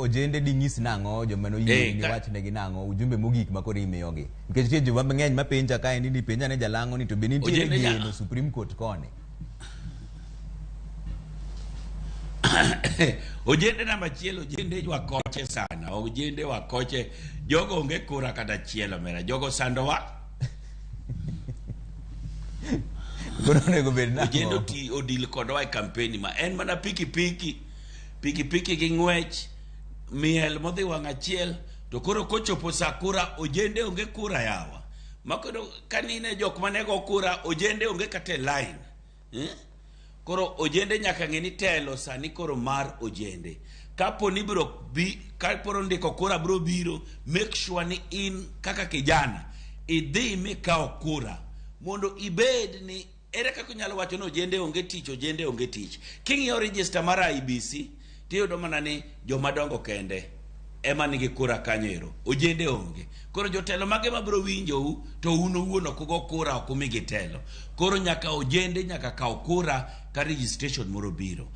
ojende di ng'is nang'o joma noyie ni wachnegi nang'o ujumbe mogik ma koro imiyogi nikech nitie joma mang'eny mapenja ka endi ni penja ne jalang'o ni to be nitie geno Supreme Court koni. Ojende namba achiel, ojende wakoche sana, ojende wakoche, jogo onge kura kata chielo mera, jogo sandowa. Ojende odil kodwa e kampeni ma en mana pikipiki gi ng'wech, miel modhi wang' achiel, to koro kochopo sa kura, ojende onge kura yawa. Makodo kanine jok manego kura, ojende onge kate line. Koro ojende nyaka ng'eni telo sani koro mar ojende. Kapo ni biro kaporo ndiko kura biro biro, make sure ni in kaka kijana, idhi mikao kura. Mondo ibed ni, ere kako nyalo wacho no ojende onge tich. King'iyo register mar IBC, tiyudo mana ni jomadongo kende ema nigi kura kanyo, ojende onge. Koro jotelo mage mabiro winjou, to uno wuono kugo kura okumigi telo. Koro nyaka ojende nyaka kao kura ka registration moro biro.